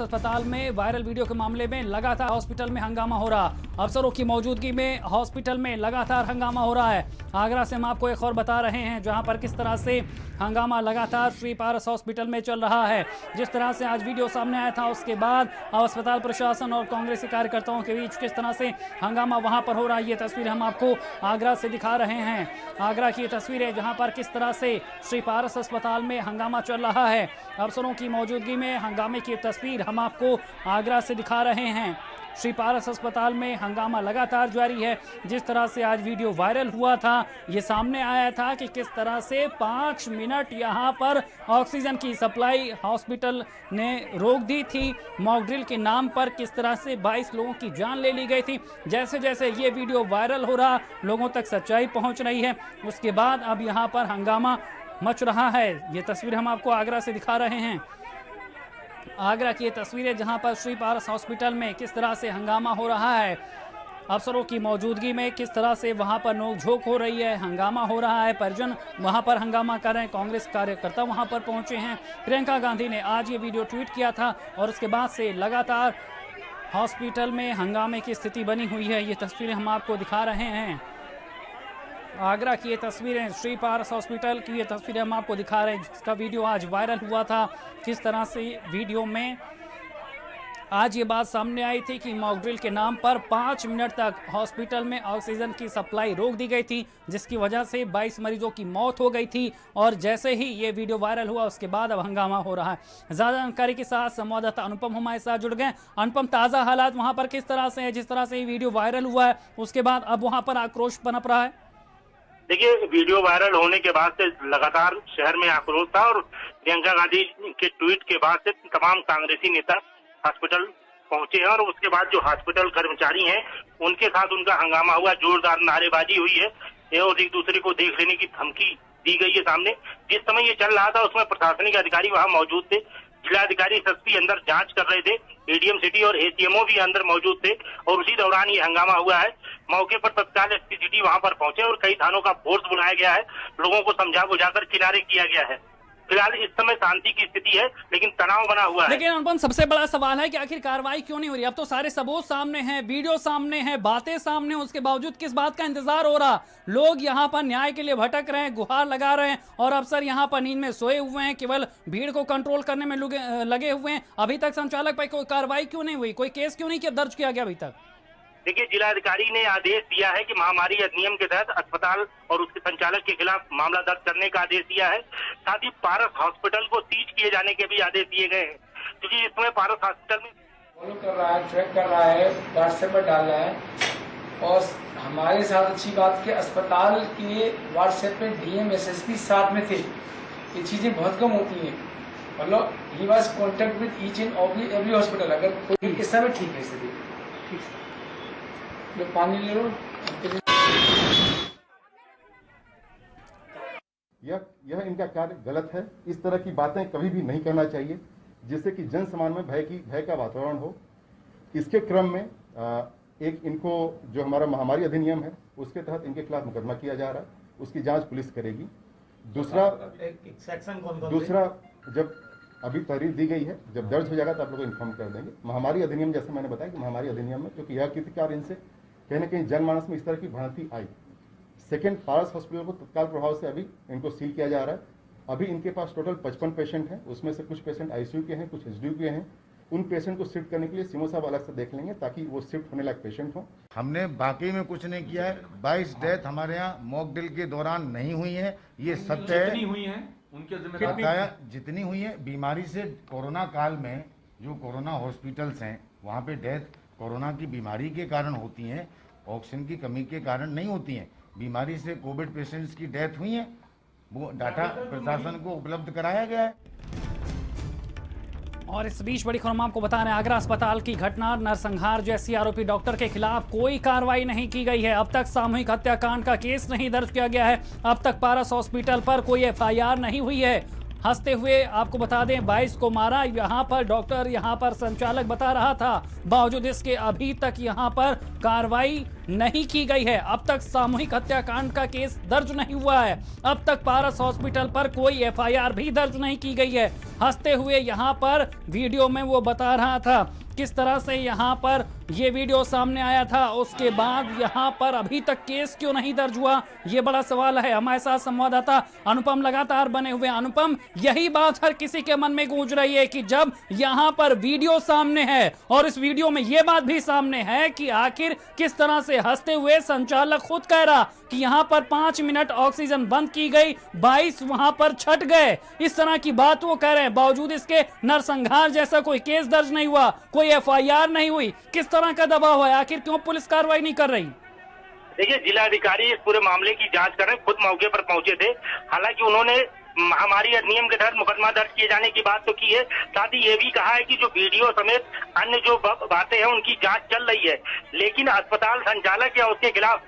अस्पताल में viral video के मामले में लगातार हॉस्पिटल में हंगामा हो रहा। अफसरों की मौजूदगी में हॉस्पिटल में लगातार हंगामा हो रहा है। आगरा से हम आपको एक और बता रहे हैं जहां पर किस तरह से हंगामा लगातार श्री पारस हॉस्पिटल में चल रहा है। जिस तरह से आज वीडियो सामने आया था उसके बाद अस्पताल प्रशासन और कांग्रेसी कार्यकर्ताओं के बीच किस तरह से हंगामा वहां पर हो रहा है, ये तस्वीर हम आपको आगरा से दिखा रहे हैं। आगरा की तस्वीर है जहां पर किस तरह से श्री पारस अस्पताल में हंगामा चल रहा है। अफसरों की मौजूदगी में हंगामे की तस्वीर हम आपको आगरा से दिखा रहे हैं। श्री पारस अस्पताल में हंगामा लगातार जारी है। जिस तरह से आज वीडियो वायरल हुआ था, ये सामने आया था कि किस तरह से 5 मिनट यहाँ पर ऑक्सीजन की सप्लाई हॉस्पिटल ने रोक दी थी। मॉक ड्रिल के नाम पर किस तरह से 22 लोगों की जान ले ली गई थी। जैसे जैसे ये वीडियो वायरल हो रहा, लोगों तक सच्चाई पहुँच रही है, उसके बाद अब यहाँ पर हंगामा मच रहा है। ये तस्वीर हम आपको आगरा से दिखा रहे हैं। आगरा की ये तस्वीरें जहां पर श्री पारस हॉस्पिटल में किस तरह से हंगामा हो रहा है। अफसरों की मौजूदगी में किस तरह से वहां पर नोकझोंक हो रही है, हंगामा हो रहा है। परिजन वहां पर हंगामा कर रहे हैं, कांग्रेस कार्यकर्ता वहां पर पहुंचे हैं। प्रियंका गांधी ने आज ये वीडियो ट्वीट किया था और उसके बाद से लगातार हॉस्पिटल में हंगामे की स्थिति बनी हुई है। ये तस्वीरें हम आपको दिखा रहे हैं। आगरा की ये तस्वीरें, श्री पारस हॉस्पिटल की ये तस्वीरें हम आपको दिखा रहे हैं, जिसका वीडियो आज वायरल हुआ था। किस तरह से वीडियो में आज ये बात सामने आई थी कि मॉक ड्रिल के नाम पर 5 मिनट तक हॉस्पिटल में ऑक्सीजन की सप्लाई रोक दी गई थी, जिसकी वजह से 22 मरीजों की मौत हो गई थी। और जैसे ही ये वीडियो वायरल हुआ उसके बाद अब हंगामा हो रहा है। ज़्यादा जानकारी के साथ संवाददाता अनुपम हमारे साथ जुड़ गए। अनुपम, ताज़ा हालात वहाँ पर किस तरह से है? जिस तरह से ये वीडियो वायरल हुआ है उसके बाद अब वहाँ पर आक्रोश पनप रहा है। देखिए, वीडियो वायरल होने के बाद से लगातार शहर में आक्रोश था और प्रियंका गांधी के ट्वीट के बाद से तमाम कांग्रेसी नेता हॉस्पिटल पहुंचे हैं और उसके बाद जो हॉस्पिटल कर्मचारी हैं उनके साथ उनका हंगामा हुआ, जोरदार नारेबाजी हुई है और एक दूसरे को देख लेने की धमकी दी गई है सामने। जिस समय ये चल रहा था उसमें प्रशासनिक अधिकारी वहां मौजूद थे, जिलाधिकारी एसपी अंदर जांच कर रहे थे, एडीएम सिटी और एसीएमओ भी अंदर मौजूद थे और उसी दौरान ये हंगामा हुआ है। मौके पर तत्काल एसपी सिटी वहां पर पहुंचे और कई थानों का फोर्स बुलाया गया है, लोगों को समझा बुझाकर किनारे किया गया है। फिलहाल इस समय शांति की स्थिति है, लेकिन तनाव बना हुआ है। लेकिन अनुपम, सबसे बड़ा सवाल है कि आखिर कार्रवाई क्यों नहीं हो रही? अब तो सारे सबूत सामने हैं, वीडियो सामने है, बातें सामने, उसके बावजूद किस बात का इंतजार हो रहा? लोग यहाँ पर न्याय के लिए भटक रहे हैं, गुहार लगा रहे हैं और अफसर यहाँ पर नींद में सोए हुए हैं, केवल भीड़ को कंट्रोल करने में लगे हुए हैं। अभी तक संचालक पर कोई कार्रवाई क्यों नहीं हुई? कोई केस क्यों नहीं दर्ज किया गया अभी तक? देखिए, जिलाधिकारी ने आदेश दिया है कि महामारी अधिनियम के तहत अस्पताल और उसके संचालक के खिलाफ मामला दर्ज करने का आदेश दिया है। साथ ही पारस हॉस्पिटल को सीज किए जाने के भी आदेश दिए गए हैं, क्योंकि इसमें पारस हॉस्पिटल में फॉलो कर रहा है, ट्रैक कर रहा है, व्हाट्सएप पर डाल रहा है। और हमारे साथ अच्छी बात कि अस्पताल के व्हाट्सएप पे डीएम एसएसपी साथ में थे। ये चीजें बहुत कम होती हैं। मतलब he was contact with each and every hospital. अगर कोई इस समय ठीक है स्थिति, पानी ले लो। यह इनका कार्य गलत है। इस तरह की बातें कभी भी नहीं करना चाहिए, जिससे कि जन समाज में भय का वातावरण हो। इसके क्रम में एक इनको जो हमारा महामारी अधिनियम है उसके तहत इनके खिलाफ मुकदमा किया जा रहा है, उसकी जांच पुलिस करेगी। दूसरा जब अभी तारीख दी गई है, जब दर्ज हो जाएगा तो आप लोग को इन्फॉर्म कर देंगे। महामारी अधिनियम, जैसे मैंने बताया कि महामारी अधिनियम में क्योंकि यह कृतिकार इनसे कहीं ना कहीं जनमानस में इस तरह की भ्रांति आई। सेकेंड, पारस हॉस्पिटल को तत्काल प्रभाव से अभी इनको सील किया जा रहा है। अभी इनके पास टोटल 55 पेशेंट हैं, उसमें से कुछ पेशेंट आईसीयू के हैं, कुछ एचडीयू के हैं। उन पेशेंट को शिफ्ट करने के लिए सीएमओ साहब अलग से देख लेंगे ताकि वो शिफ्ट होने लायक पेशेंट हो। हमने बाकी में कुछ नहीं किया है। 22 डेथ हमारे यहाँ मॉक ड्रिल के दौरान नहीं हुई है, ये सत्य है। जितनी हुई है उनके बताया, जितनी हुई है बीमारी से, कोरोना काल में जो कोरोना हॉस्पिटल्स हैं वहाँ पे डेथ कोरोना की बीमारी के कारण होती हैं, ऑक्सीजन की कमी के कारण नहीं होती हैं। बीमारी से कोविड पेशेंट्स की डेथ हुई है, वो डाटा प्रशासन को उपलब्ध कराया गया है। और इस बीच बड़ी खबर हम आपको बता रहे हैं, आगरा अस्पताल की घटना, नरसंहार जैसी आरोपी डॉक्टर के खिलाफ कोई कार्रवाई नहीं की गई है। अब तक सामूहिक हत्याकांड का केस नहीं दर्ज किया गया है। अब तक पारस हॉस्पिटल पर कोई एफआईआर नहीं हुई है। हंसते हुए आपको बता दें 22 को मारा, यहाँ पर डॉक्टर, यहाँ पर संचालक बता रहा था। बावजूद इसके अभी तक यहाँ पर कार्रवाई नहीं की गई है। अब तक सामूहिक हत्याकांड का केस दर्ज नहीं हुआ है। अब तक पारस हॉस्पिटल पर कोई एफआईआर भी दर्ज नहीं की गई है। हंसते हुए यहाँ पर वीडियो में वो बता रहा था किस तरह से यहाँ पर ये वीडियो सामने आया था। उसके बाद यहाँ पर अभी तक केस क्यों नहीं दर्ज हुआ, ये बड़ा सवाल है। हमारे साथ संवाददाता अनुपम लगातार बने हुए। अनुपम, यही बात हर किसी के मन में गूंज रही है कि जब यहाँ पर वीडियो सामने है और इस वीडियो में ये बात भी सामने है कि आखिर किस तरह से हंसते हुए संचालक खुद कह रहा कि यहाँ पर 5 मिनट ऑक्सीजन बंद की गई, 22 वहां पर छट गए, इस तरह की बात वो कह रहे हैं। बावजूद इसके नरसंहार जैसा कोई केस दर्ज नहीं हुआ, कोई एफआईआर नहीं हुई। किस तरह का दबाव है, आखिर क्यों पुलिस कार्रवाई नहीं कर रही? देखिए, जिलाधिकारी इस पूरे मामले की जांच कर रहे हैं, खुद मौके पर पहुंचे थे। हालांकि उन्होंने महामारी अधिनियम के तहत मुकदमा दर्ज किए जाने की बात तो की है, साथ ही ये भी कहा है कि जो वीडियो समेत अन्य जो बातें हैं उनकी जांच चल रही है, लेकिन अस्पताल संचालक या उसके खिलाफ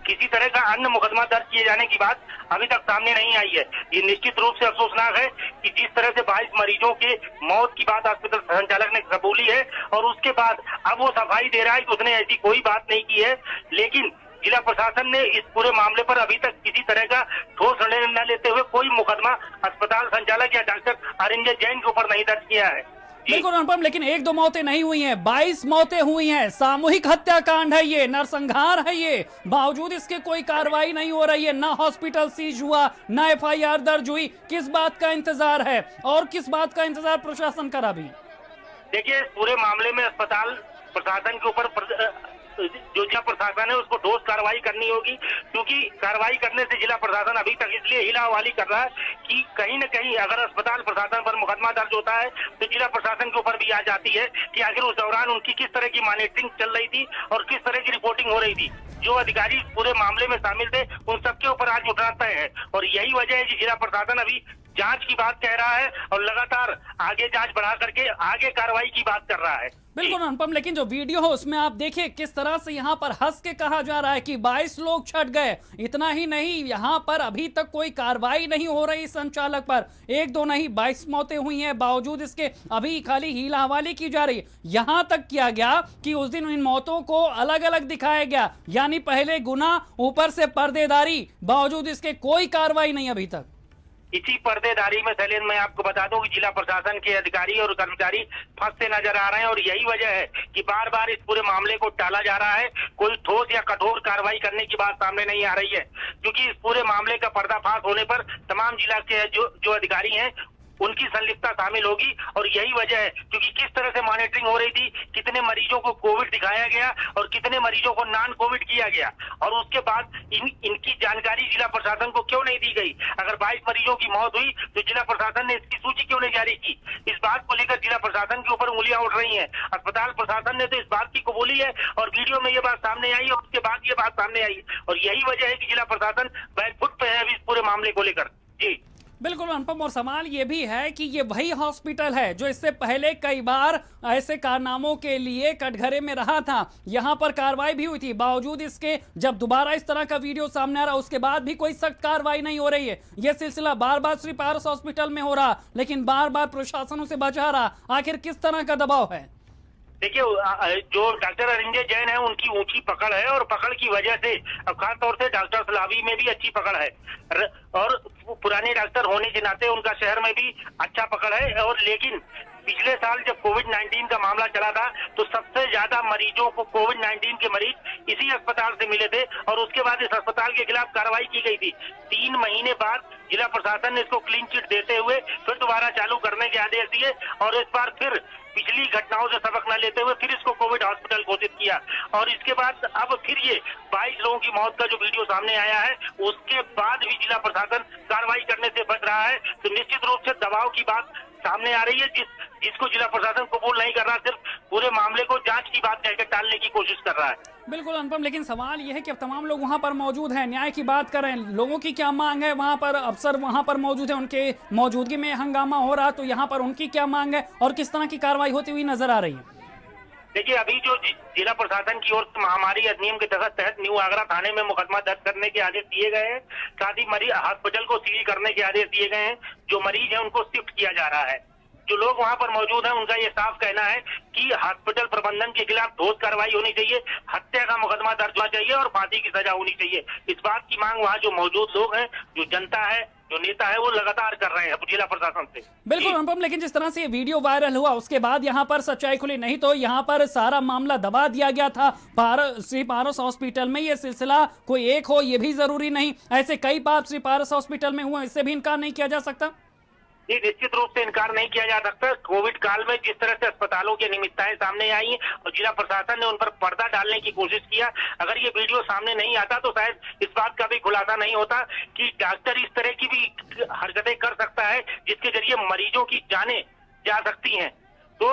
किसी तरह का अन्य मुकदमा दर्ज किए जाने की बात अभी तक सामने नहीं आई है। ये निश्चित रूप से अफसोसनाक है कि जिस तरह से 22 मरीजों के मौत की बात अस्पताल संचालक ने कबूली है और उसके बाद अब वो सफाई दे रहा है कि उसने ऐसी कोई बात नहीं की है, लेकिन जिला प्रशासन ने इस पूरे मामले पर अभी तक किसी तरह का ठोस निर्णय न लेते हुए कोई मुकदमा अस्पताल संचालक या डॉक्टर अरिंजय जैन के ऊपर नहीं दर्ज किया है। बिल्कुल अनुपम, लेकिन 1-2 मौतें नहीं हुई हैं, 22 मौतें हुई हैं। सामूहिक हत्याकांड है ये, नरसंहार है ये। बावजूद इसके कोई कार्रवाई नहीं हो रही है, ना हॉस्पिटल सीज हुआ, ना एफआईआर दर्ज हुई। किस बात का इंतजार है और किस बात का इंतजार प्रशासन कर अभी? देखिए, पूरे मामले में अस्पताल प्रशासन के ऊपर जो जिला प्रशासन है उसको ठोस कार्रवाई करनी होगी, क्योंकि कार्रवाई करने से जिला प्रशासन अभी तक इसलिए हिलावाली कर रहा है कि कहीं न कहीं अगर अस्पताल प्रशासन पर मुकदमा दर्ज होता है तो जिला प्रशासन के ऊपर भी आ जाती है कि आखिर उस दौरान उनकी किस तरह की मॉनिटरिंग चल रही थी और किस तरह की रिपोर्टिंग हो रही थी। जो अधिकारी पूरे मामले में शामिल थे उन सबके ऊपर आज उठाता है और यही वजह है कि जिला प्रशासन अभी जांच की बात कह रहा है और लगातार आगे जांच बढ़ा करके आगे कार्रवाई की बात कर रहा है। बिल्कुल अनुपम, लेकिन जो वीडियो है उसमें आप देखिए किस तरह से यहाँ पर हंस के कहा जा रहा है कि 22 लोग छट गए। इतना ही नहीं, यहाँ पर अभी तक कोई कार्रवाई नहीं हो रही संचालक पर। 1-2 नहीं, 22 मौतें हुई हैं। बावजूद इसके अभी खाली हीला हवाली की जा रही है। यहाँ तक किया गया कि उस दिन इन मौतों को अलग अलग दिखाया गया, यानी पहले गुना ऊपर से पर्देदारी। बावजूद इसके कोई कार्रवाई नहीं अभी तक। इसी पर्देदारी में शैलेंद्र, मैं आपको बता दूं कि जिला प्रशासन के अधिकारी और कर्मचारी फंसते नजर आ रहे हैं और यही वजह है कि बार बार इस पूरे मामले को टाला जा रहा है। कोई ठोस या कठोर कार्रवाई करने की बात सामने नहीं आ रही है, क्योंकि इस पूरे मामले का पर्दाफाश होने पर तमाम जिला के जो अधिकारी हैं उनकी संलिप्तता शामिल होगी और यही वजह है क्योंकि किस तरह से मॉनिटरिंग हो रही थी, कितने मरीजों को कोविड दिखाया गया और कितने मरीजों को नॉन कोविड किया गया और उसके बाद इनकी जानकारी जिला प्रशासन को क्यों नहीं दी गई। अगर 22 मरीजों की मौत हुई तो जिला प्रशासन ने इसकी सूची क्यों नहीं जारी की। इस बात को लेकर जिला प्रशासन के ऊपर उंगलियां उठ रही हैं। अस्पताल प्रशासन ने तो इस बात की कबूली है और वीडियो में ये बात सामने आई और उसके बाद ये बात सामने आई और यही वजह है कि जिला प्रशासन बैकफुट पे है अभी इस पूरे मामले को लेकर। जी बिल्कुल अनुपम, और सवाल ये भी है कि ये वही हॉस्पिटल है जो इससे पहले कई बार ऐसे कारनामों के लिए कटघरे में रहा था। यहाँ पर कार्रवाई भी हुई थी। बावजूद इसके जब दोबारा इस तरह का वीडियो सामने आ रहा उसके बाद भी कोई सख्त कार्रवाई नहीं हो रही है। यह सिलसिला बार बार श्री पारस हॉस्पिटल में हो रहा, लेकिन बार बार प्रशासन उसे बचा रहा। आखिर किस तरह का दबाव है? देखिए, जो डॉक्टर अरिंजय जैन है उनकी ऊंची पकड़ है और पकड़ की वजह से खासतौर से डॉक्टर सलावी में भी अच्छी पकड़ है और पुराने डॉक्टर होने के नाते उनका शहर में भी अच्छा पकड़ है। और लेकिन पिछले साल जब कोविड-19 का मामला चला था तो सबसे ज्यादा मरीजों को कोविड-19 के मरीज इसी अस्पताल से मिले थे और उसके बाद इस अस्पताल के खिलाफ कार्रवाई की गई थी। 3 महीने बाद जिला प्रशासन ने इसको क्लीन चिट देते हुए फिर दोबारा चालू करने के आदेश दिए और इस बार फिर पिछली घटनाओं से सबक न लेते हुए फिर इसको कोविड हॉस्पिटल घोषित किया और इसके बाद अब फिर ये 22 लोगों की मौत का जो वीडियो सामने आया है उसके बाद भी जिला प्रशासन कार्रवाई करने से बच रहा है। तो निश्चित रूप से दबाव की बात सामने आ रही है जिसको जिला प्रशासन कबूल नहीं कर रहा, सिर्फ पूरे मामले को जांच की बात कहकर टालने की कोशिश कर रहा है। बिल्कुल अनुपम, लेकिन सवाल यह है कि अब तमाम लोग वहां पर मौजूद हैं, न्याय की बात करें, लोगों की क्या मांग है? वहां पर अफसर वहां पर मौजूद है, उनके मौजूदगी में हंगामा हो रहा, तो यहाँ पर उनकी क्या मांग है और किस तरह की कार्रवाई होती हुई नजर आ रही है? देखिए, अभी जो जिला प्रशासन की ओर महामारी अधिनियम के तहत न्यू आगरा थाने में मुकदमा दर्ज करने के आदेश दिए गए हैं। साथ ही मरीज हॉस्पिटल को सील करने के आदेश दिए गए हैं। जो मरीज है उनको शिफ्ट किया जा रहा है। जो लोग वहां पर मौजूद हैं उनका ये साफ कहना है कि हॉस्पिटल प्रबंधन के खिलाफ ठोस कार्रवाई होनी चाहिए, हत्या का मुकदमा दर्ज होना चाहिए और फांसी की सजा होनी चाहिए। इस बात की मांग वहाँ जो मौजूद लोग हैं, जो जनता है, जो नेता है, वो लगातार कर रहे हैं जिला प्रशासन से। बिल्कुल अनुपम, लेकिन जिस तरह से ये वीडियो वायरल हुआ उसके बाद यहाँ पर सच्चाई खुली, नहीं तो यहाँ पर सारा मामला दबा दिया गया था। श्री पारस हॉस्पिटल में ये सिलसिला कोई एक हो ये भी जरूरी नहीं, ऐसे कई पाप श्री पारस हॉस्पिटल में हुए, इससे भी इनकार नहीं किया जा सकता। ये निश्चित रूप से इनकार नहीं किया जा सकता। कोविड काल में जिस तरह से अस्पतालों की अनियमितताएं सामने आई और जिला प्रशासन ने उन पर पर्दा डालने की कोशिश किया, अगर ये वीडियो सामने नहीं आता तो शायद इस बात का भी खुलासा नहीं होता कि डॉक्टर इस तरह की भी हरकतें कर सकता है जिसके जरिए मरीजों की जानें जा सकती हैं। तो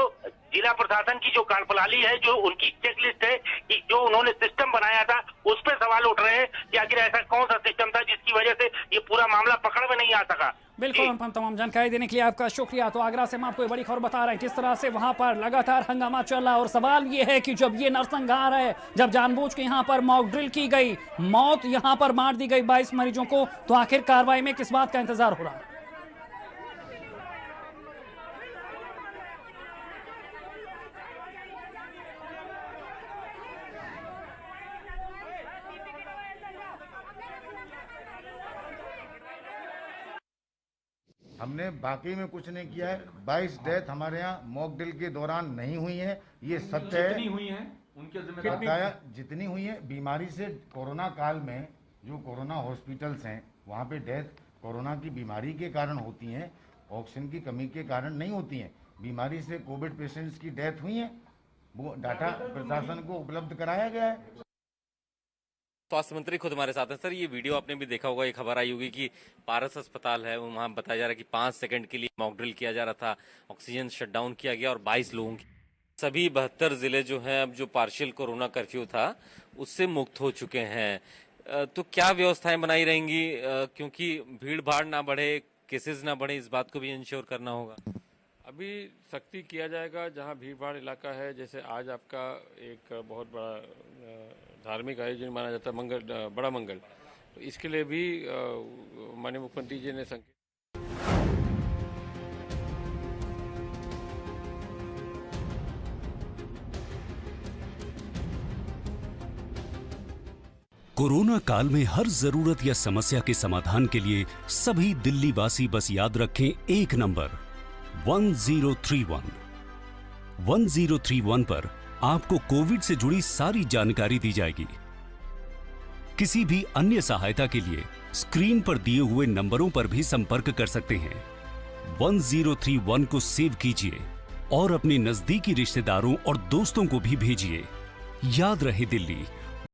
जिला प्रशासन की जो कार्यप्रणाली है, जो उनकी चेकलिस्ट है, कि जो उन्होंने सिस्टम बनाया था, उस पर सवाल उठ रहे हैं कि आखिर ऐसा कौन सा सिस्टम था जिसकी वजह से ये पूरा मामला पकड़ में नहीं आ सका। बिल्कुल अनुपम, तमाम जानकारी देने के लिए आपका शुक्रिया। तो आगरा से हम आपको बड़ी खबर बता रहे हैं किस तरह से वहां पर लगातार हंगामा चल रहा है। और सवाल ये है कि जब ये नरसंहार है, जब जानबूझ के यहाँ पर मॉक ड्रिल की गई, मौत यहाँ पर मार दी गई 22 मरीजों को, तो आखिर कार्रवाई में किस बात का इंतजार हो रहा है? हमने बाकी में कुछ नहीं किया है। 22 डेथ हमारे यहाँ मॉक ड्रिल के दौरान नहीं हुई है, ये सत्य है। जितनी हुई हैं उनके जिम्मेदार बताया, जितनी हुई है बीमारी से, कोरोना काल में जो कोरोना हॉस्पिटल्स हैं वहाँ पे डेथ कोरोना की बीमारी के कारण होती हैं, ऑक्सीजन की कमी के कारण नहीं होती हैं। बीमारी से कोविड पेशेंट्स की डेथ हुई है, वो डाटा प्रशासन को उपलब्ध कराया गया है। स्वास्थ्य मंत्री खुद हमारे साथ हैं। सर, ये वीडियो आपने भी देखा होगा, एक खबर आई होगी कि पारस अस्पताल है, वहां बताया जा रहा है कि 5 सेकंड के लिए मॉक ड्रिल किया जा रहा था, ऑक्सीजन शटडाउन किया गया और 22 लोगों की, सभी 72 जिले जो हैं अब जो पार्शियल कोरोना कर्फ्यू था उससे मुक्त हो चुके हैं। तो क्या व्यवस्थाएं बनाई रहेंगी, क्योंकि भीड़ भाड़ ना बढ़े, केसेस ना बढ़े, इस बात को भी इंश्योर करना होगा। अभी सख्ती किया जाएगा जहां भीड़ भाड़ इलाका है। जैसे आज आपका एक बहुत बड़ा धार्मिक आयोजन माना जाता है, बड़ा मंगल, तो इसके लिए भी माननीय मुख्यमंत्री जी ने संकेत। कोरोना काल में हर जरूरत या समस्या के समाधान के लिए सभी दिल्ली वासी बस याद रखें एक नंबर 1031। 1031 पर आपको कोविड से जुड़ी सारी जानकारी दी जाएगी। किसी भी अन्य सहायता के लिए स्क्रीन पर दिए हुए नंबरों पर भी संपर्क कर सकते हैं। 1031 को सेव कीजिए और अपने नजदीकी रिश्तेदारों और दोस्तों को भी भेजिए। याद रहे दिल्ली,